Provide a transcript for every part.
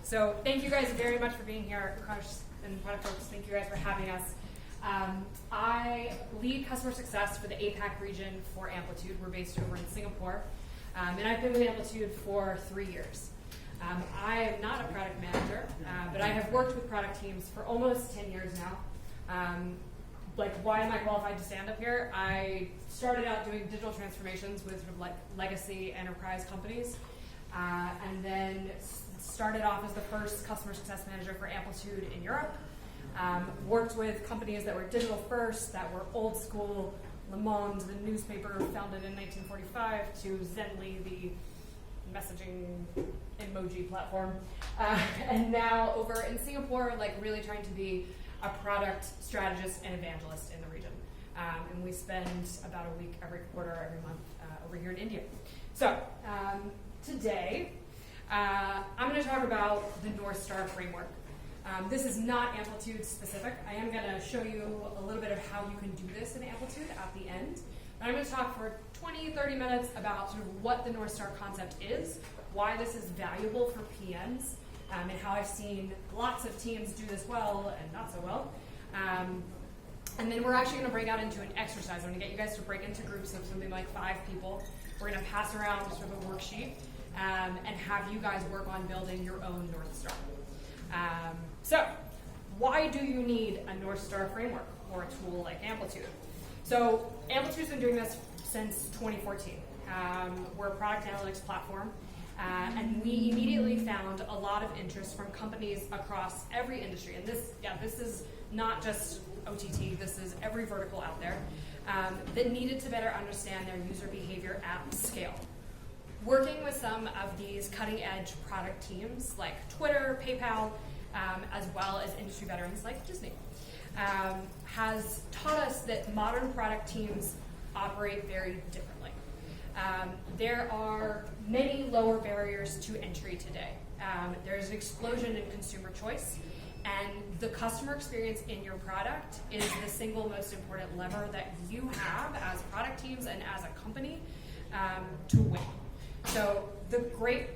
So thank you guys very much for being here, Crush and product folks. Thank you guys for having us. I lead customer success for the APAC region for Amplitude. We're based over in Singapore. And I've been with Amplitude for 3 years. I am not a product manager, but I have worked with product teams for almost 10 years now. Why am I qualified to stand up here? I started out doing digital transformations with sort of like legacy enterprise companies, and then started off as the first customer success manager for Amplitude in Europe. Worked with companies that were digital first, that were old school, Le Monde, the newspaper founded in 1945, to Zenly, the messaging emoji platform. And now over in Singapore, really trying to be a product strategist and evangelist in the region. And we spend about a week every quarter, every month over here in India. So today, I'm going to talk about the North Star framework. This is not Amplitude specific. I am going to show you a little bit of how you can do this in Amplitude at the end. But I'm going to talk for 20, 30 minutes about sort of what the North Star concept is, why this is valuable for PMs, and how I've seen lots of teams do this well and not so well. And then we're actually going to break out into an exercise. I'm going to get you guys to break into groups of something like 5 people. We're going to pass around sort of a worksheet and have you guys work on building your own North Star. So why do you need a North Star framework or a tool like Amplitude? So Amplitude's been doing this since 2014. We're a product analytics platform. And we immediately found a lot of interest from companies across every industry. And this is not just OTT, this is every vertical out there that needed to better understand their user behavior at scale. Working with some of these cutting edge product teams like Twitter, PayPal, as well as industry veterans like Disney, has taught us that modern product teams operate very differently. There are many lower barriers to entry today. There's an explosion in consumer choice, and the customer experience in your product is the single most important lever that you have as product teams and as a company to win. So the great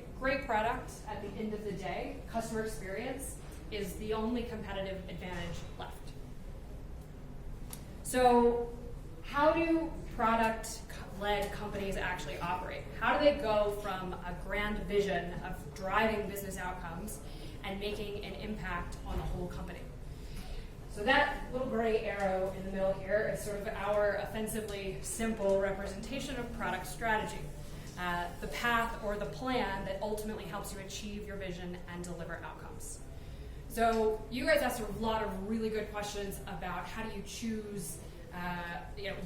product at the end of the day, customer experience, is the only competitive advantage left. So how do product-led companies actually operate? How do they go from a grand vision of driving business outcomes and making an impact on the whole company? So that little gray arrow in the middle here is sort of our offensively simple representation of product strategy, the path or the plan that ultimately helps you achieve your vision and deliver outcomes. So you guys asked a lot of really good questions about how do you choose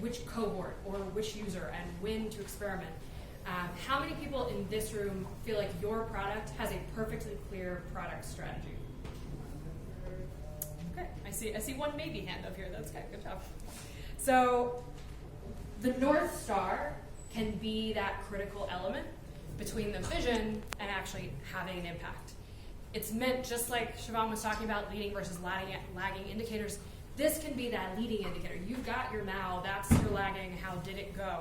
which cohort or which user and when to experiment. How many people in this room feel like your product has a perfectly clear product strategy? Okay, I see one maybe hand up here. That's good job. So the North Star can be that critical element between the vision and actually having an impact. It's meant, just like Siobhan was talking about, leading versus lagging indicators. This can be that leading indicator. You've got your now, that's your lagging, how did it go?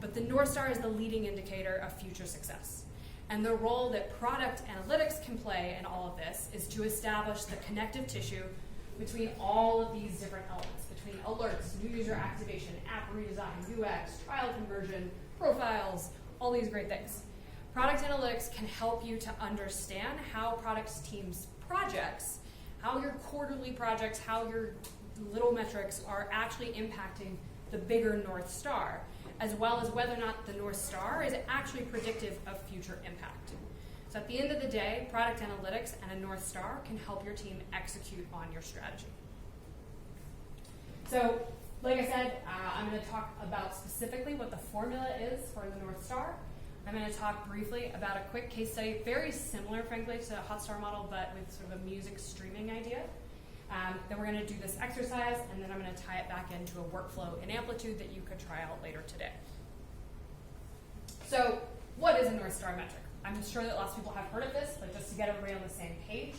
But the North Star is the leading indicator of future success. And the role that product analytics can play in all of this is to establish the connective tissue between all of these different elements, between alerts, new user activation, app redesign, UX, trial conversion, profiles, all these great things. Product analytics can help you to understand how product teams' projects, how your quarterly projects, how your little metrics are actually impacting the bigger North Star, as well as whether or not the North Star is actually predictive of future impact. So at the end of the day, product analytics and a North Star can help your team execute on your strategy. So, like I said, I'm going to talk about specifically what the formula is for the North Star. I'm going to talk briefly about a quick case study, very similar, frankly, to the Hot Star model, but with sort of a music streaming idea. Then we're going to do this exercise, and then I'm going to tie it back into a workflow in Amplitude that you could try out later today. So what is a North Star metric? I'm sure that lots of people have heard of this, but just to get everybody on the same page,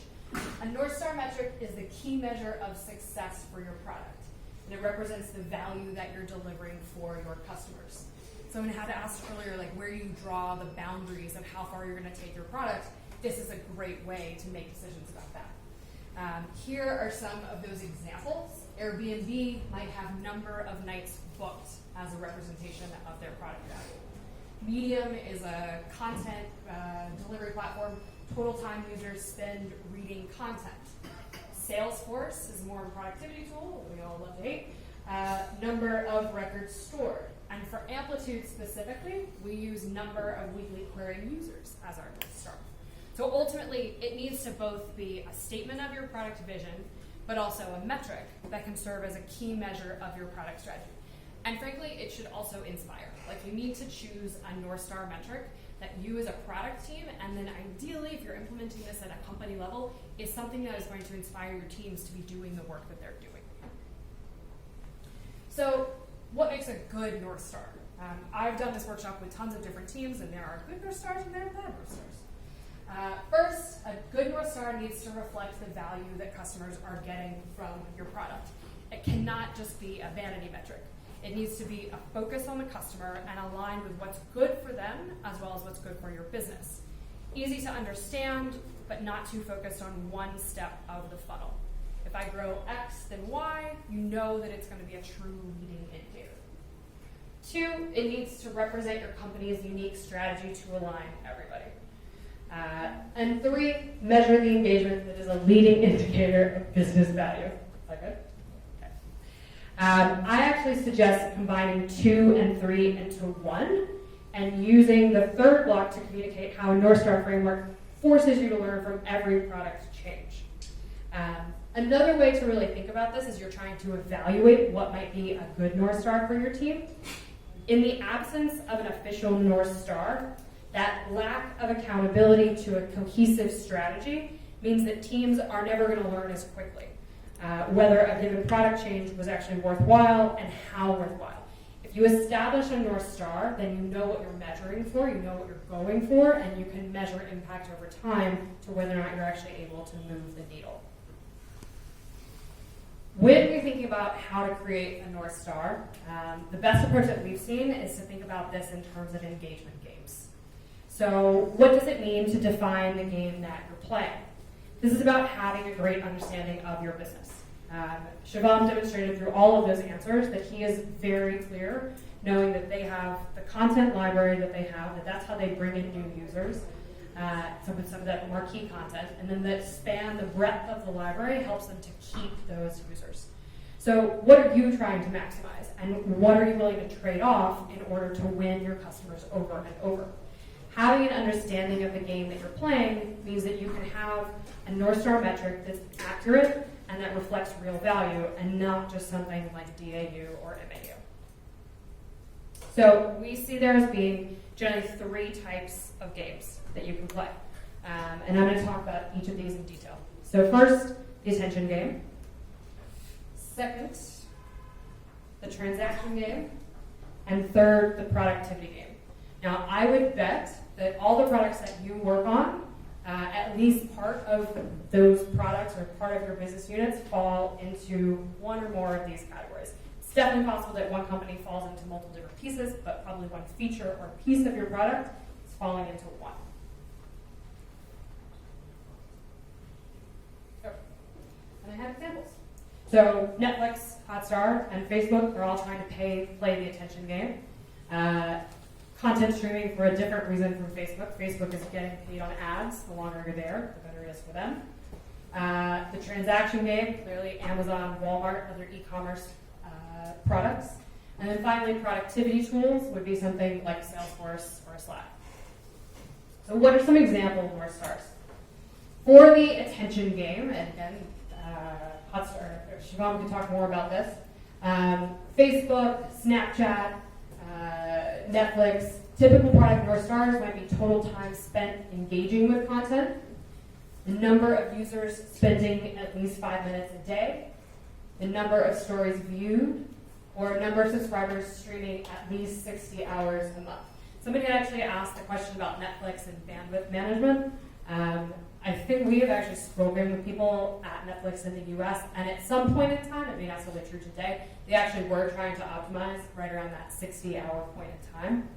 a North Star metric is the key measure of success for your product, and it represents the value that you're delivering for your customers. Someone had asked earlier, where you draw the boundaries of how far you're going to take your product. this is a great way to make decisions about that. Here are some of those examples. Airbnb might have number of nights booked as a representation of their product value. Medium is a content delivery platform. Total time users spend reading content. Salesforce is more of a productivity tool, we all love to hate. Number of records stored. And for Amplitude specifically, we use number of weekly querying users as our North Star. So ultimately, it needs to both be a statement of your product vision, but also a metric that can serve as a key measure of your product strategy. And frankly, it should also inspire. Like, you need to choose a North Star metric that you as a product team, and then ideally, if you're implementing this at a company level, is something that is going to inspire your teams to be doing the work that they're doing. So, what makes a good North Star? I've done this workshop with tons of different teams, and there are good North Stars and there are bad North Stars. First, a good North Star needs to reflect the value that customers are getting from your product. It cannot just be a vanity metric. It needs to be a focus on the customer and aligned with what's good for them as well as what's good for your business. Easy to understand, but not too focused on one step of the funnel. If I grow X, then Y, you know that it's going to be a true leading indicator. 2, it needs to represent your company's unique strategy to align everybody. And 3, measure the engagement that is a leading indicator of business value. Is that good? Okay. I actually suggest combining 2 and 3 into 1 and using the third block to communicate how a North Star framework forces you to learn from every product change. Another way to really think about this is you're trying to evaluate what might be a good North Star for your team. In the absence of an official North Star, that lack of accountability to a cohesive strategy means that teams are never going to learn as quickly whether a given product change was actually worthwhile and how worthwhile. If you establish a North Star, then you know what you're measuring for, you know what you're going for, and you can measure impact over time to whether or not you're actually able to move the needle. When you're thinking about how to create a North Star, the best approach that we've seen is to think about this in terms of engagement games. So what does it mean to define the game that you're playing? This is about having a great understanding of your business. Shivam demonstrated through all of those answers that he is very clear, knowing that they have the content library that they have, that that's how they bring in new users, some of that marquee content, and then that span the breadth of the library helps them to keep those users. So what are you trying to maximize, and what are you willing to trade off in order to win your customers over and over? Having an understanding of the game that you're playing means that you can have a North Star metric that's accurate and that reflects real value and not just something like DAU or MAU. So we see there as being generally 3 types of games that you can play. And I'm going to talk about each of these in detail. So first, the attention game. Second, the transaction game. And third, the productivity game. Now, I would bet that all the products that you work on, at least part of those products or part of your business units fall into one or more of these categories. It's definitely possible that one company falls into multiple different pieces, but probably one feature or piece of your product is falling into one. Oh. And I have examples. So Netflix, Hotstar, and Facebook are all trying to play the attention game. Content streaming for a different reason from Facebook. Facebook is getting paid on ads. The longer you're there, the better it is for them. The transaction game, clearly Amazon, Walmart, other e-commerce products. And then finally, productivity tools would be something like Salesforce or Slack. So what are some example North Stars? For the attention game, and again, Hotstar, Shivam can talk more about this, Facebook, Snapchat, Netflix, typical product North Stars might be total time spent engaging with content, the number of users spending at least 5 minutes a day, the number of stories viewed, or number of subscribers streaming at least 60 hours a month. Somebody had actually asked a question about Netflix and bandwidth management. I think we have actually spoken with people at Netflix in the US, and at some point in time, it may not still be true today, they actually were trying to optimize right around that 60-hour point in time.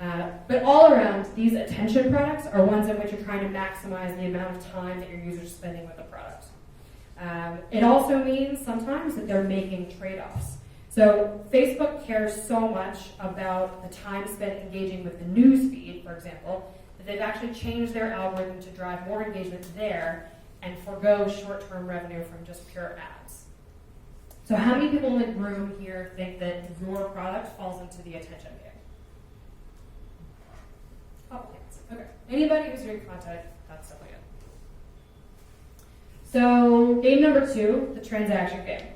But all around, these attention products are ones in which you're trying to maximize the amount of time that your users are spending with the product. It also means sometimes that they're making trade-offs. So Facebook cares so much about the time spent engaging with the news feed, for example, that they've actually changed their algorithm to drive more engagement there and forego short-term revenue from just pure ads. So how many people in the room here think that your product falls into the attention game? Couple hands. Okay. Anybody who's doing content, that's definitely it. So game number 2, the transaction game.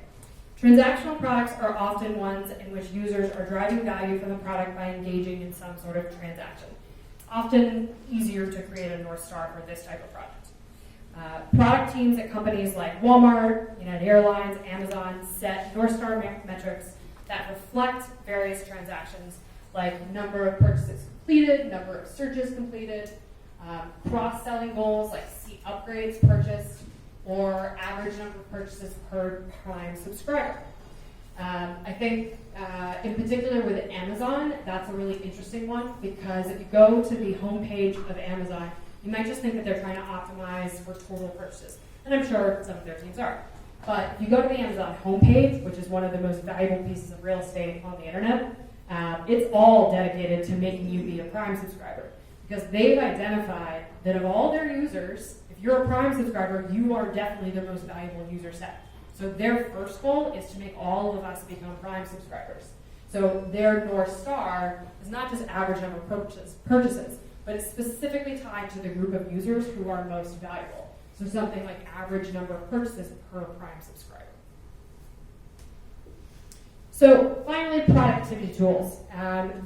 Transactional products are often ones in which users are driving value from the product by engaging in some sort of transaction. It's often easier to create a North Star for this type of project. Product teams at companies like Walmart, United Airlines, Amazon set North Star metrics that reflect various transactions like number of purchases completed, number of searches completed, cross-selling goals like seat upgrades purchased, or average number of purchases per Prime subscriber. I think in particular with Amazon, that's a really interesting one because if you go to the homepage of Amazon, you might just think that they're trying to optimize for total purchases. And I'm sure some of their teams are. But if you go to the Amazon homepage, which is one of the most valuable pieces of real estate on the internet, it's all dedicated to making you be a Prime subscriber. Because they've identified that of all their users, if you're a Prime subscriber, you are definitely their most valuable user set. So their first goal is to make all of us become Prime subscribers. So their North Star is not just average number of purchases, but it's specifically tied to the group of users who are most valuable. So something like average number of purchases per Prime subscriber. So finally, productivity tools.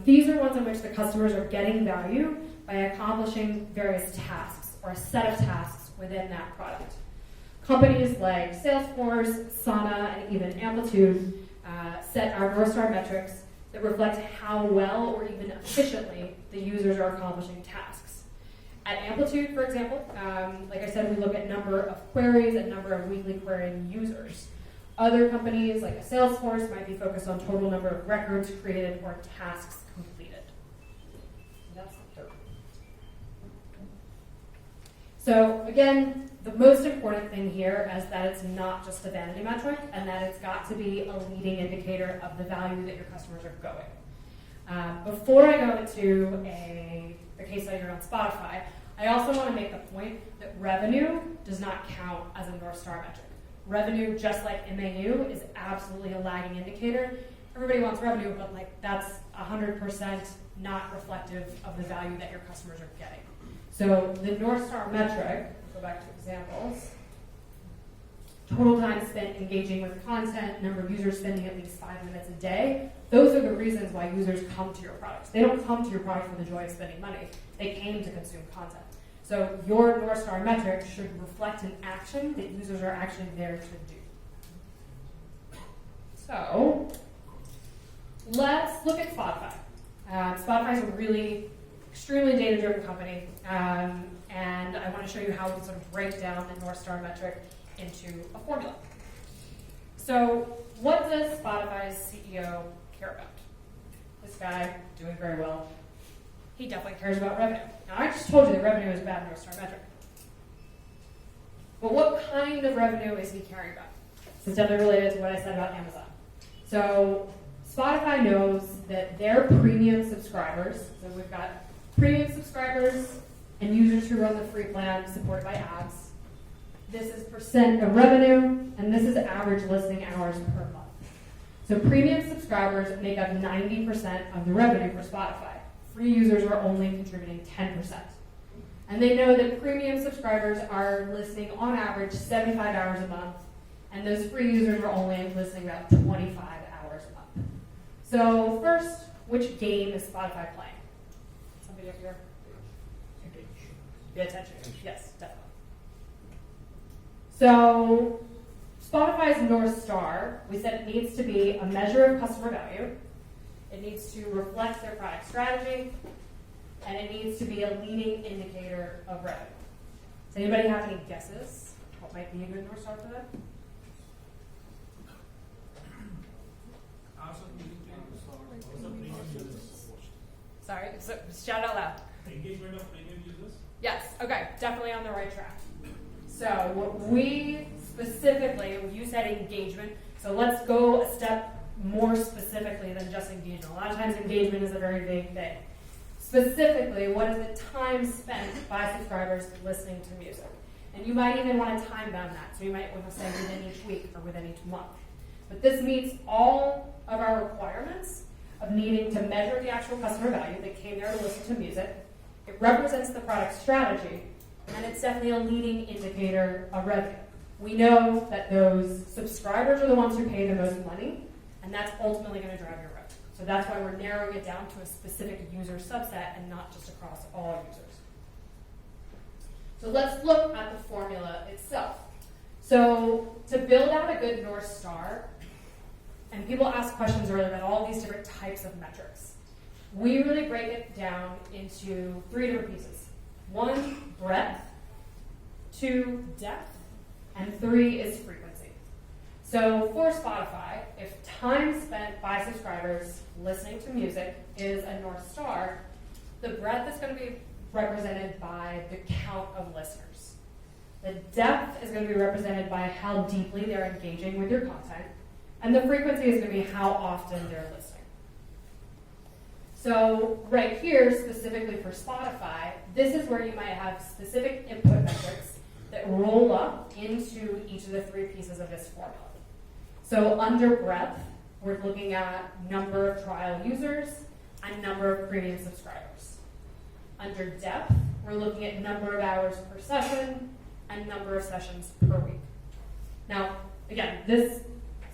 These are ones in which the customers are getting value by accomplishing various tasks or a set of tasks within that product. Companies like Salesforce, Sana, and even Amplitude set our North Star metrics that reflect how well or even efficiently the users are accomplishing tasks. At Amplitude, for example, like I said, we look at number of queries and number of weekly querying users. Other companies, like a Salesforce, might be focused on total number of records created or tasks completed. That's the third. So again, the most important thing here is that it's not just a vanity metric and that it's got to be a leading indicator of the value that your customers are going. Before I go into the case study around Spotify, I also want to make the point that revenue does not count as a North Star metric. Revenue, just like MAU, is absolutely a lagging indicator. Everybody wants revenue, but that's 100% not reflective of the value that your customers are getting. So the North Star metric, go back to examples, total time spent engaging with content, number of users spending at least 5 minutes a day, those are the reasons why users come to your products. They don't come to your product for the joy of spending money. They came to consume content. So your North Star metric should reflect an action that users are actually there to do. So let's look at Spotify. Spotify is a really extremely data-driven company, and I want to show you how we can sort of break down the North Star metric into a formula. So what does Spotify's CEO care about? This guy, doing very well. He definitely cares about revenue. Now, I just told you that revenue is a bad North Star metric. But what kind of revenue is he caring about? This is definitely related to what I said about Amazon. So Spotify knows that their premium subscribers, so we've got premium subscribers and users who run the free plan supported by ads. This is percent of revenue, and this is average listening hours per month. So premium subscribers make up 90% of the revenue for Spotify. Free users are only contributing 10%. And they know that premium subscribers are listening on average 75 hours a month, and those free users are only listening about 25 hours a month. So first, which game is Spotify playing? Somebody up here? Pay attention. Yes, definitely. So Spotify's North Star, we said it needs to be a measure of customer value. It needs to reflect their product strategy, and it needs to be a leading indicator of revenue. Does anybody have any guesses? What might be a good North Star for them? Sorry, so shout out loud. Engagement of premium users? Yes, okay, definitely on the right track. So what we specifically, you said engagement, so let's go a step more specifically than just engagement. A lot of times engagement is a very vague thing. Specifically, what is the time spent by subscribers listening to music? And you might even want to time bound that, so you might want to say within each week or within each month. But this meets all of our requirements of needing to measure the actual customer value that came there to listen to music. It represents the product strategy, and it's definitely a leading indicator of revenue. We know that those subscribers are the ones who pay the most money, and that's ultimately going to drive your revenue. So that's why we're narrowing it down to a specific user subset and not just across all users. So let's look at the formula itself. So to build out a good North Star, and people ask questions earlier about all these different types of metrics, we really break it down into 3 different pieces. 1, breadth, 2, depth, and 3 is frequency. So for Spotify, if time spent by subscribers listening to music is a North Star, the breadth is going to be represented by the count of listeners. The depth is going to be represented by how deeply they're engaging with your content, and the frequency is going to be how often they're listening. So right here, specifically for Spotify, this is where you might have specific input metrics that roll up into each of the 3 pieces of this formula. So under breadth, we're looking at number of trial users and number of premium subscribers. Under depth, we're looking at number of hours per session and number of sessions per week. Now, again, this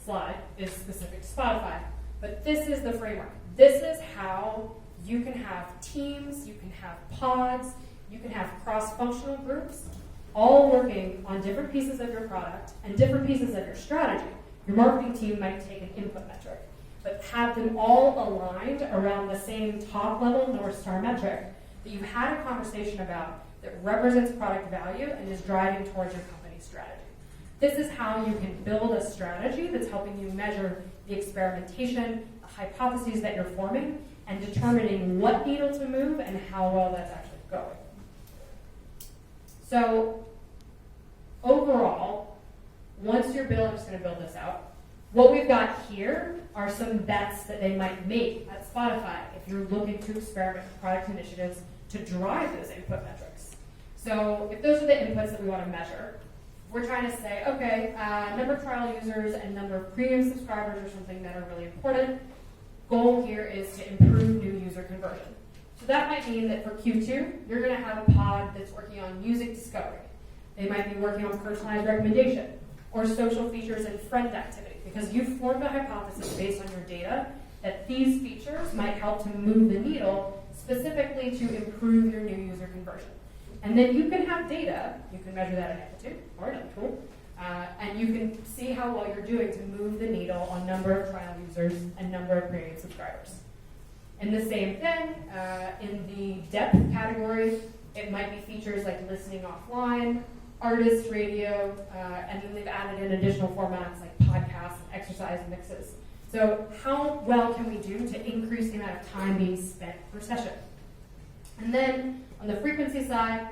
slide is specific to Spotify, but this is the framework. This is how you can have teams, you can have pods, you can have cross-functional groups, all working on different pieces of your product and different pieces of your strategy. Your marketing team might take an input metric, but have them all aligned around the same top-level North Star metric that you've had a conversation about that represents product value and is driving towards your company's strategy. This is how you can build a strategy that's helping you measure the experimentation, the hypotheses that you're forming, and determining what needle to move and how well that's actually going. So overall, once you're built, I'm just going to build this out. What we've got here are some bets that they might make at Spotify if you're looking to experiment with product initiatives to drive those input metrics. So if those are the inputs that we want to measure, we're trying to say, okay, number of trial users and number of premium subscribers are something that are really important. Goal here is to improve new user conversion. So that might mean that for Q2, you're going to have a pod that's working on music discovery. They might be working on personalized recommendation or social features and friend activity, because you've formed a hypothesis based on your data that these features might help to move the needle specifically to improve your new user conversion. And then you can have data, you can measure that in Amplitude or another tool, and you can see how well you're doing to move the needle on number of trial users and number of premium subscribers. And the same thing, in the depth category, it might be features like listening offline, artist radio, and then they've added in additional formats like podcasts and exercise mixes. So how well can we do to increase the amount of time being spent per session? And then on the frequency side,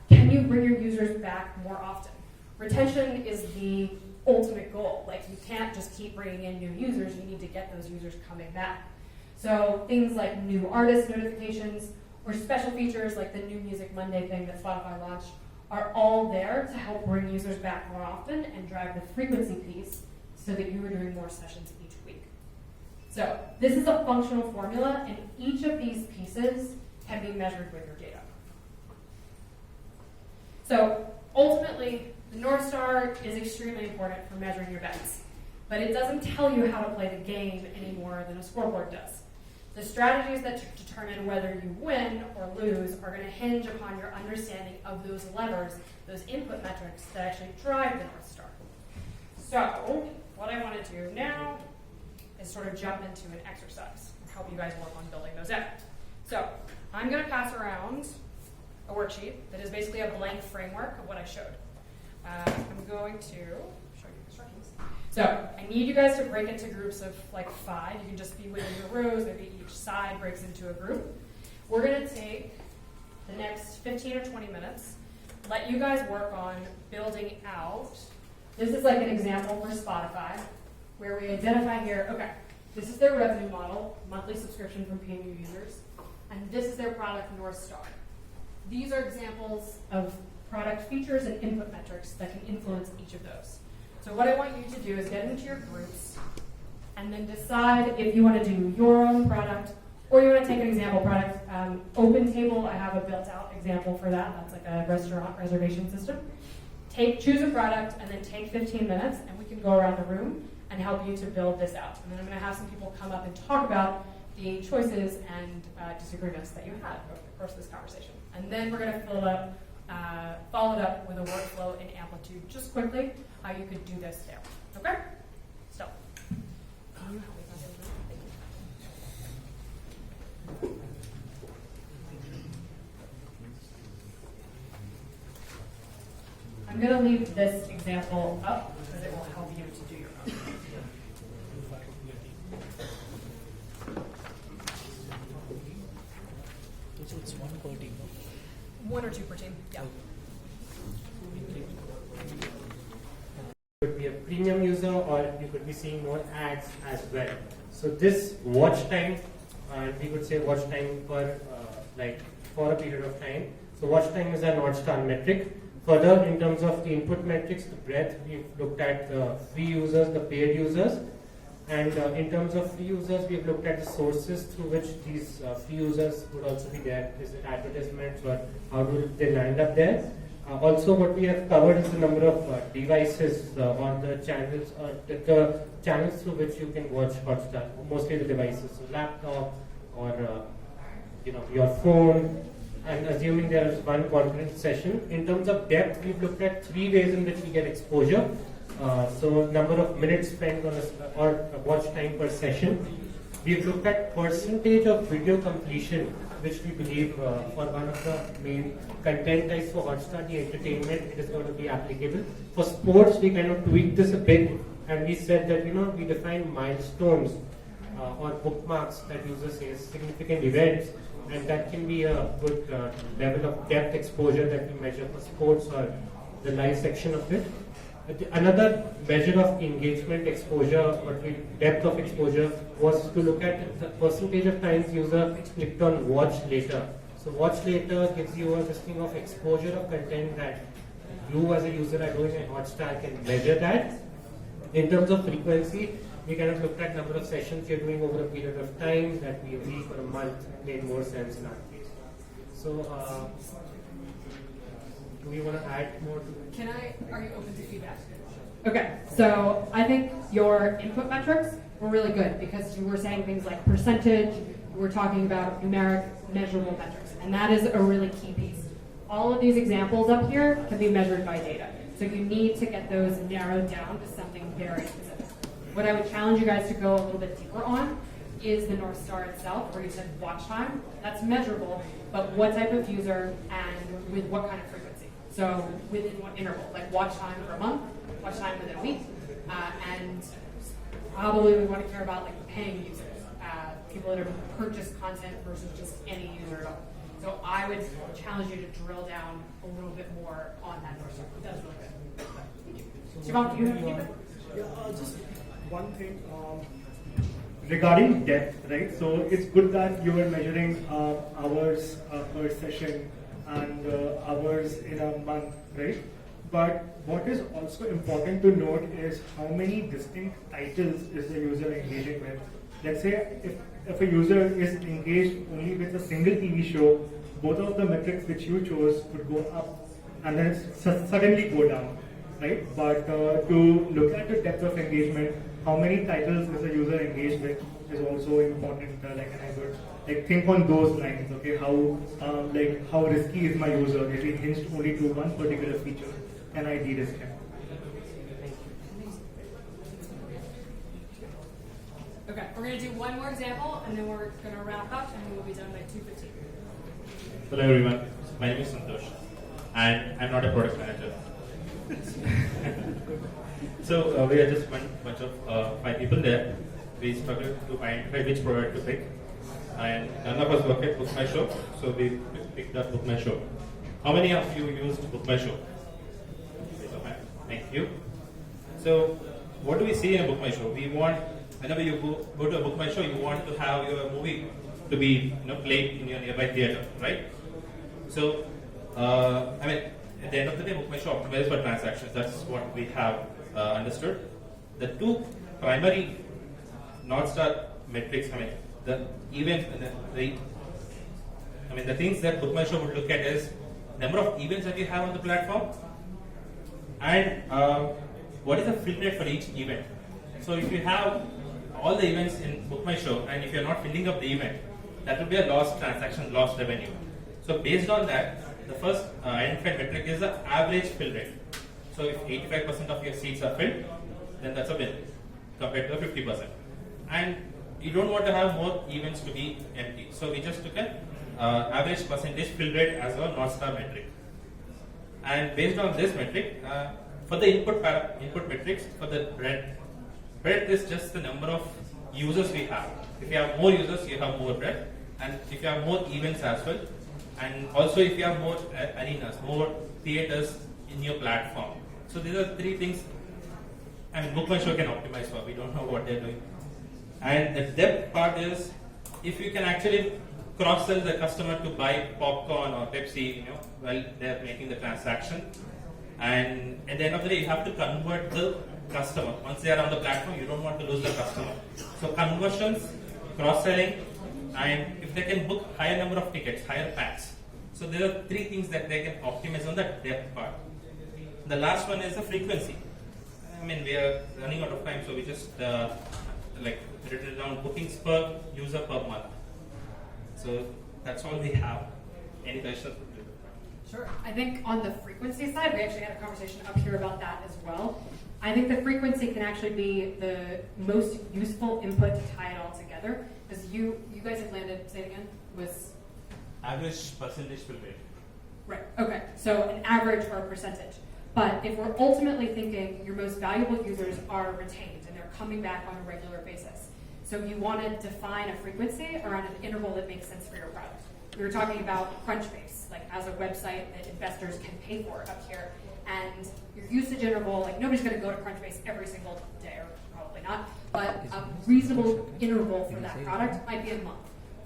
can you bring your users back more often? Retention is the ultimate goal. Like, you can't just keep bringing in new users, you need to get those users coming back. So things like new artist notifications or special features like the New Music Monday thing that Spotify launched are all there to help bring users back more often and drive the frequency piece so that you are doing more sessions each week. So this is a functional formula, and each of these pieces can be measured with your data. So ultimately, the North Star is extremely important for measuring your bets, but it doesn't tell you how to play the game any more than a scoreboard does. The strategies that determine whether you win or lose are going to hinge upon your understanding of those levers, those input metrics that actually drive the North Star. So what I want to do now is sort of jump into an exercise and help you guys work on building those out. So I'm going to pass around a worksheet that is basically a blank framework of what I showed. I'm going to show you instructions. So I need you guys to break into groups of like 5. You can just be within your rows, maybe each side breaks into a group. We're going to take the next 15 or 20 minutes, let you guys work on building out. This is like an example for Spotify, where we identify here, okay, this is their revenue model, monthly subscription from paying users, and this is their product North Star. These are examples of product features and input metrics that can influence each of those. So what I want you to do is get into your groups and then decide if you want to do your own product or you want to take an example product. OpenTable, I have a built-out example for that. That's like a restaurant reservation system. Choose a product and then take 15 minutes and we can go around the room and help you to build this out. And then I'm going to have some people come up and talk about the choices and disagreements that you had over the course of this conversation. And then we're going to follow it up with a workflow in Amplitude, just quickly, how you could do this too. Okay? So, can you help me with that? Thank you. I'm going to leave this example up because it will help you to do your own. So it's one per team. One or two per team, yeah. You could be a premium user or you could be seeing more ads as well. So this watch time, and we could say watch time per for a period of time. So watch time is a North Star metric. Further, in terms of the input metrics, the breadth, we've looked at the free users, the paid users. And in terms of free users, we've looked at the sources through which these free users would also be there. Is it advertisements or how do they land up there? Also, what we have covered is the number of devices or the channels through which you can watch Hotstar. Mostly the devices, so laptop or your phone. And assuming there is one concurrent session. In terms of depth, we've looked at 3 ways in which we get exposure. So number of minutes spent on or watch time per session. We've looked at percentage of video completion, which we believe for one of the main content types for Hotstar, the entertainment, it is going to be applicable. For sports, we kind of tweaked this a bit, and we said that we define milestones or bookmarks that users say is significant events, and that can be a good level of depth exposure that we measure for sports or the live section of it. Another measure of engagement exposure, depth of exposure, was to look at the percentage of times user clicked on watch later. So watch later gives you a listing of exposure of content that you as a user are doing at Hotstar can measure that. In terms of frequency, we kind of looked at number of sessions you're doing over a period of time, that be a week or a month, made more sense in our case. So, do we want to add more to it? Are you open to feedback? Okay, so I think your input metrics were really good because you were saying things like percentage, you were talking about numeric measurable metrics, and that is a really key piece. All of these examples up here can be measured by data. So you need to get those narrowed down to something very specific. What I would challenge you guys to go a little bit deeper on is the North Star itself, where you said watch time. That's measurable, but what type of user and with what kind of frequency? So within what interval? Like watch time for a month, watch time within a week, and probably we want to care about like paying users, people that have purchased content versus just any user at all. So I would challenge you to drill down a little bit more on that North Star. That's really good. Shivam, do you have feedback? Yeah, just one thing regarding depth, right? So it's good that you were measuring hours per session and hours in a month, right? But what is also important to note is how many distinct titles is the user engaging with. Let's say if a user is engaged only with a single TV show, both of the metrics which you chose would go up and then suddenly go down, right? But to look at the depth of engagement, how many titles is a user engaged with is also important. And I would think on those lines. Okay, how risky is my user? Is he hinged only to one particular feature? Can I de-risk him? Okay, we're going to do one more example, and then we're going to wrap up, and we'll be done by 2:15. Hello everyone, my name is Santosh, and I'm not a product manager. So we are just one bunch of 5 people there. We struggled to identify which product to pick. and none of us work at Book My Show, so we picked up Book My Show. How many of you used Book My Show? Thank you. So, what do we see in a Book My Show? We want, whenever you go to a Book My Show, you want to have your movie to be played in your nearby theater, right? So, at the end of the day, Book My Show optimizes for transactions. That's what we have understood. The two primary North Star metrics, the events, the things that Book My Show would look at is number of events that you have on the platform, and what is the fill rate for each event. So if you have all the events in Book My Show, and if you're not filling up the event, that will be a lost transaction, lost revenue. So based on that, the first identified metric is the average fill rate. So if 85% of your seats are filled, then that's a win compared to the 50%. And you don't want to have more events to be empty. So we just took an average percentage fill rate as a North Star metric. And based on this metric, for the input metrics, for the breadth is just the number of users we have. If you have more users, you have more breadth. And if you have more events as well, and also if you have more arenas, more theaters in your platform. So these are three things Book My Show can optimize for. We don't know what they're doing. And the depth part is if you can actually cross-sell the customer to buy popcorn or Pepsi, while they're making the transaction. And at the end of the day, you have to convert the customer. Once they are on the platform, you don't want to lose the customer. So conversions, cross-selling, and if they can book higher number of tickets, higher packs. So there are three things that they can optimize on the depth part. The last one is the frequency. We are running out of time, so we just written down bookings per user per month. So that's all we have. Any questions? Sure. I think on the frequency side, we actually had a conversation up here about that as well. I think the frequency can actually be the most useful input to tie it all together. Because you guys have landed, say it again, was? Average percentage fill rate. Right, okay. So an average or a percentage. But if we're ultimately thinking your most valuable users are retained and they're coming back on a regular basis, so you want to define a frequency around an interval that makes sense for your product. We were talking about Crunchbase, as a website that investors can pay for up here, and your usage interval, nobody's going to go to Crunchbase every single day, or probably not, but a reasonable interval for that product might be a month.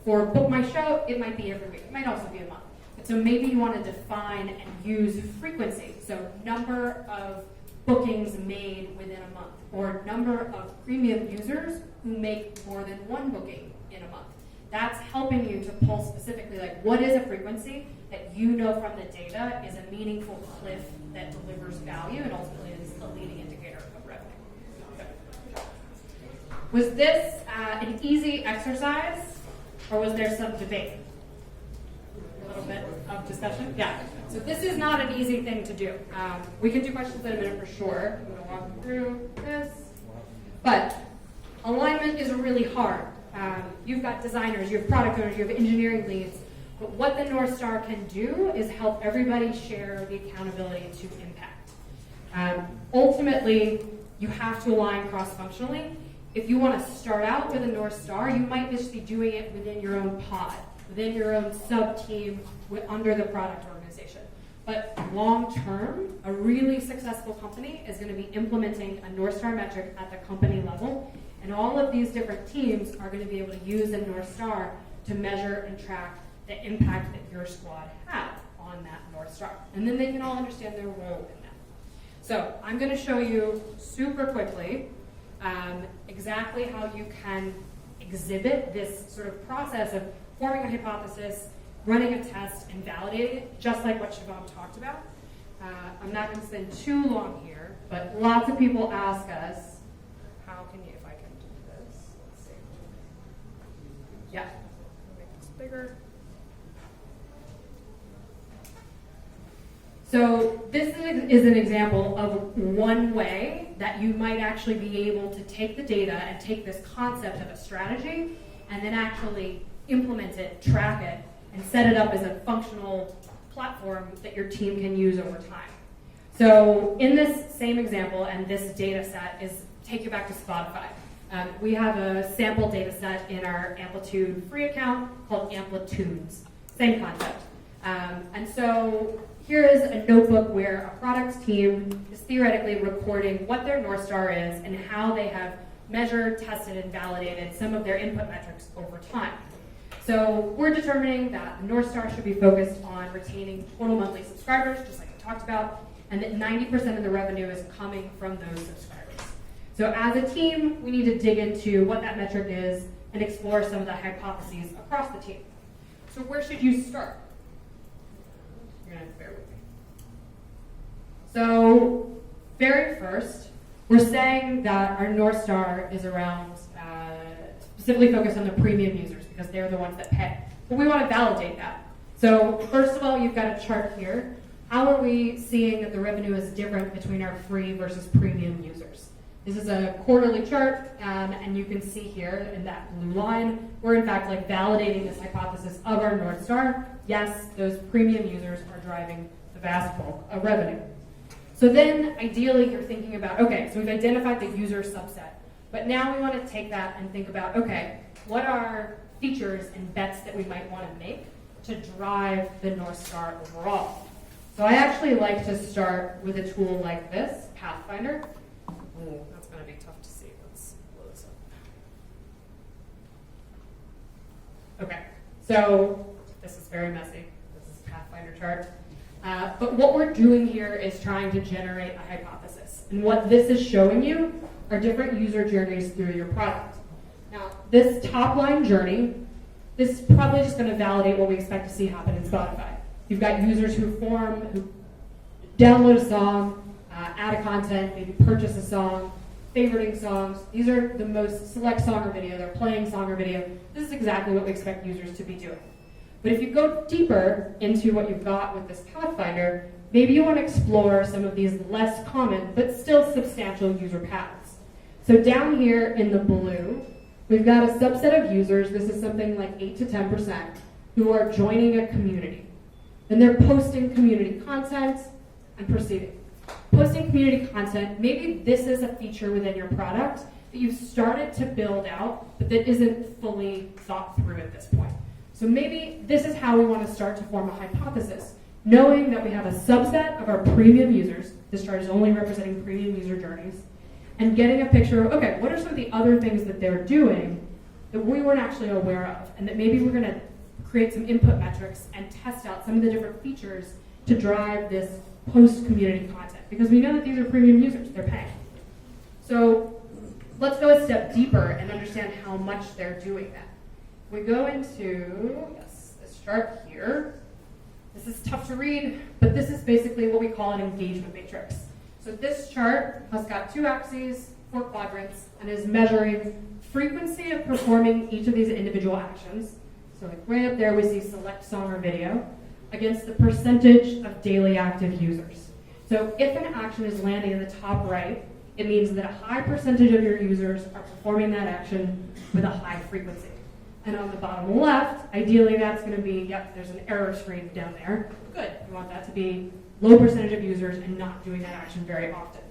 For Book My Show, it might be every week. It might also be a month. So maybe you want to define and use frequency, so number of bookings made within a month, or number of premium users who make more than one booking in a month. That's helping you to pull specifically, what is a frequency that you know from the data is a meaningful cliff that delivers value and ultimately is a leading indicator of revenue. Okay. Was this an easy exercise, or was there some debate? A little bit of discussion? Yeah. So this is not an easy thing to do. We can do questions in a minute for sure. I'm going to walk through this. But alignment is really hard. You've got designers, you have product owners, you have engineering leads. But what the North Star can do is help everybody share the accountability to impact. Ultimately, you have to align cross-functionally. If you want to start out with a North Star, you might just be doing it within your own pod, within your own sub-team under the product organization. But long-term, a really successful company is going to be implementing a North Star metric at the company level, and all of these different teams are going to be able to use a North Star to measure and track the impact that your squad had on that North Star. And then they can all understand their role in that. So I'm going to show you super quickly exactly how you can exhibit this sort of process of forming a hypothesis, running a test, and validating it, just like what Shivam talked about. I'm not going to spend too long here, but lots of people ask us, how can you, if I can do this, let's see. Yeah, make this bigger. So this is an example of one way that you might actually be able to take the data and take this concept of a strategy and then actually implement it, track it, and set it up as a functional platform that your team can use over time. So in this same example, and this data set is take you back to Spotify. We have a sample data set in our Amplitude free account called Amplitudes. Same concept. And so here is a notebook where a product team is theoretically recording what their North Star is and how they have measured, tested, and validated some of their input metrics over time. So we're determining that the North Star should be focused on retaining total monthly subscribers, just like we talked about, and that 90% of the revenue is coming from those subscribers. So as a team, we need to dig into what that metric is and explore some of the hypotheses across the team. So where should you start? You're going to have to bear with me. So very first, we're saying that our North Star is around specifically focused on the premium users because they're the ones that pay. But we want to validate that. So first of all, you've got a chart here. How are we seeing that the revenue is different between our free versus premium users? This is a quarterly chart, and you can see here in that blue line, we're in fact like validating this hypothesis of our North Star. Yes, those premium users are driving the vast bulk of revenue. So then, ideally, you're thinking about, okay, so we've identified the user subset, but now we want to take that and think about, okay, what are features and bets that we might want to make to drive the North Star overall? So I actually like to start with a tool like this, Pathfinder. Ooh, that's going to be tough to see. Let's blow this up. Okay, so this is very messy. This is a Pathfinder chart. But what we're doing here is trying to generate a hypothesis. And what this is showing you are different user journeys through your product. Now, this top line journey, this is probably just going to validate what we expect to see happen in Spotify. You've got users who download a song, add a content, maybe purchase a song, favoriting songs. These are the most select song or video. They're playing song or video. This is exactly what we expect users to be doing. But if you go deeper into what you've got with this Pathfinder, maybe you want to explore some of these less common but still substantial user paths. So down here in the blue, we've got a subset of users, this is something like 8 to 10%, who are joining a community. And they're posting community content and proceeding. Posting community content, maybe this is a feature within your product that you've started to build out, but that isn't fully thought through at this point. So maybe this is how we want to start to form a hypothesis, knowing that we have a subset of our premium users, this chart is only representing premium user journeys, and getting a picture of, okay, what are some of the other things that they're doing that we weren't actually aware of, and that maybe we're going to create some input metrics and test out some of the different features to drive this post-community content, because we know that these are premium users, they're paying. So let's go a step deeper and understand how much they're doing that. We go into, this chart here. This is tough to read, but this is basically what we call an engagement matrix. So this chart has got 2 axes, 4 quadrants, and is measuring frequency of performing each of these individual actions. So like right up there we see select song or video against the percentage of daily active users. So if an action is landing in the top right, it means that a high percentage of your users are performing that action with a high frequency. And on the bottom left, ideally that's going to be, yep, there's an error screen down there. Good, we want that to be low percentage of users and not doing that action very often.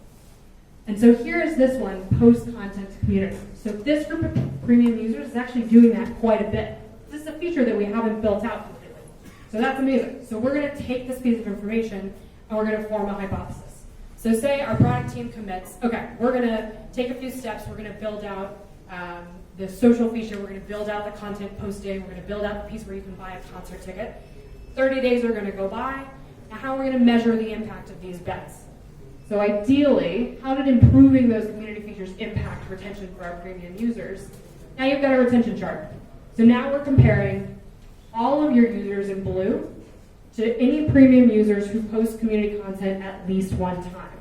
And so here is this one, post-content community. So this group of premium users is actually doing that quite a bit. This is a feature that we haven't built out completely. So that's amazing. So we're going to take this piece of information and we're going to form a hypothesis. So say our product team commits, okay, we're going to take a few steps, we're going to build out the social feature, we're going to build out the content posting, we're going to build out the piece where you can buy a concert ticket. 30 days are going to go by. Now how are we going to measure the impact of these bets? So ideally, how did improving those community features impact retention for our premium users? Now you've got a retention chart. So now we're comparing all of your users in blue to any premium users who post community content at least one time.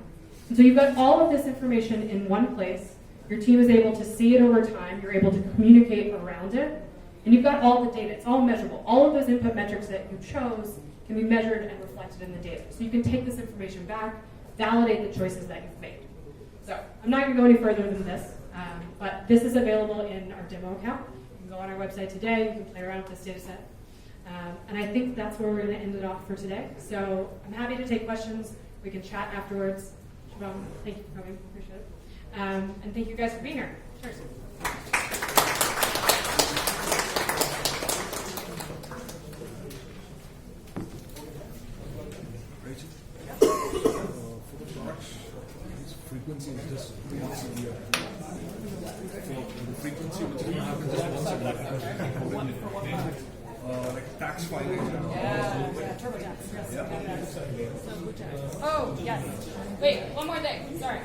And so you've got all of this information in one place. Your team is able to see it over time. You're able to communicate around it. And you've got all the data. It's all measurable. All of those input metrics that you chose can be measured and reflected in the data. So you can take this information back, validate the choices that you've made. So I'm not going to go any further than this, but this is available in our demo account. You can go on our website today. You can play around with this data set. And I think that's where we're going to end it off for today. So I'm happy to take questions. We can chat afterwards. Thank you for coming. Appreciate it. And thank you guys for being here. Cheers. Yeah, turbojets. Yes. Oh, yes. Wait, one more thing. Sorry.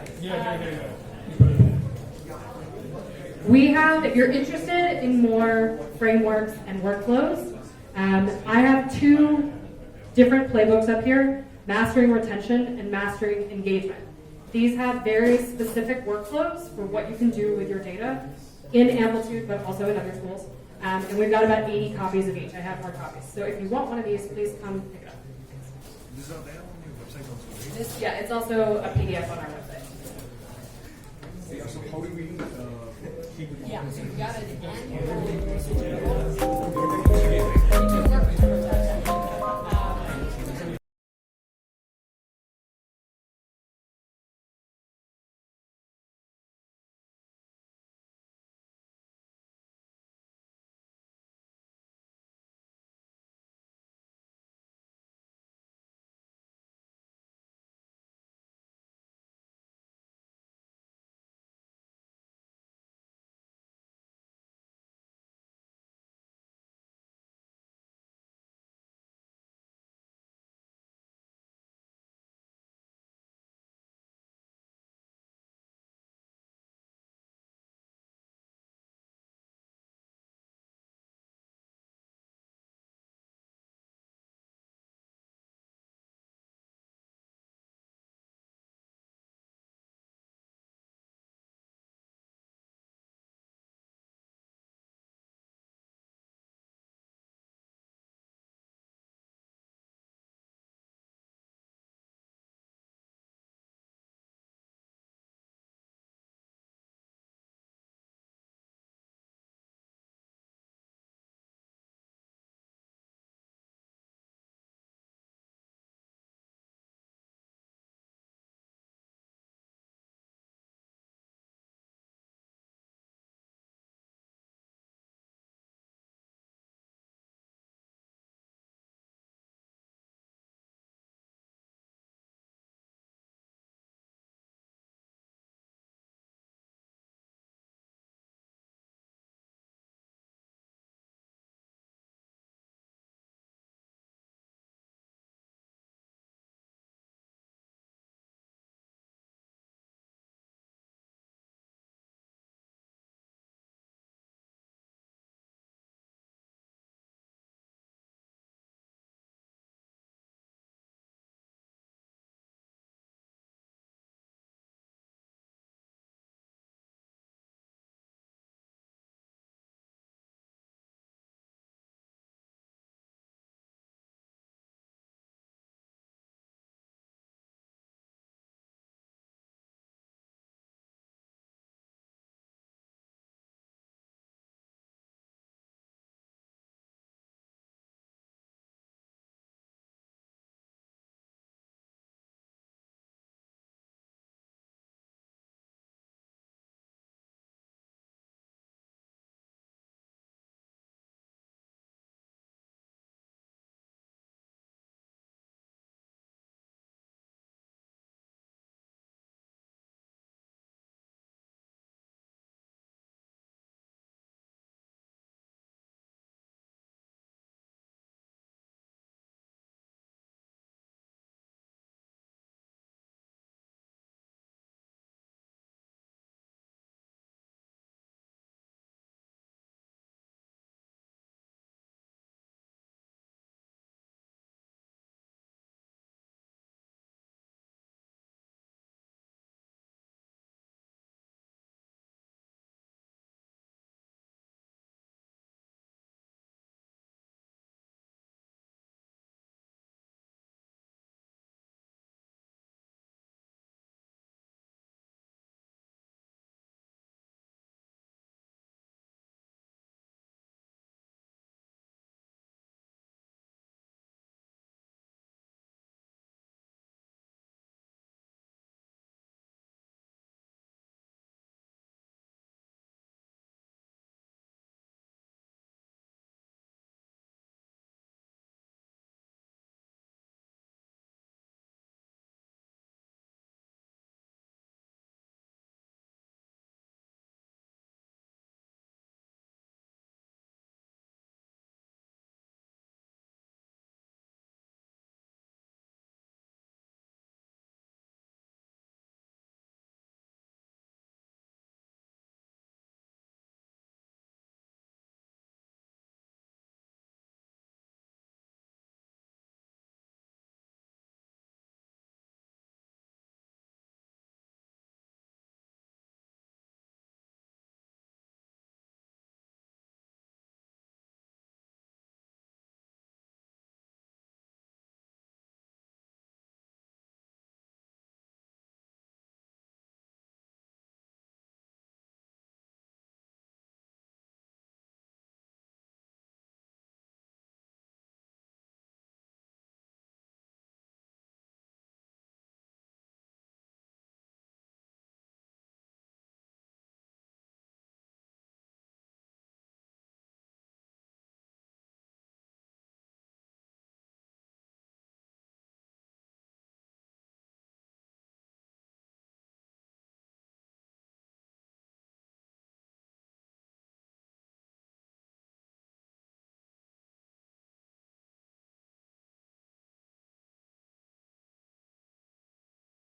We have, if you're interested in more frameworks and workflows, I have 2 different playbooks up here, Mastering Retention and Mastering Engagement. These have very specific workflows for what you can do with your data in Amplitude, but also in other tools. And we've got about 80 copies of each. I have hard copies. So if you want one of these, please come pick it up. This is available on your website also, right? Yeah, it's also a PDF on our website. Yeah, so how do we Yeah, so you got it again.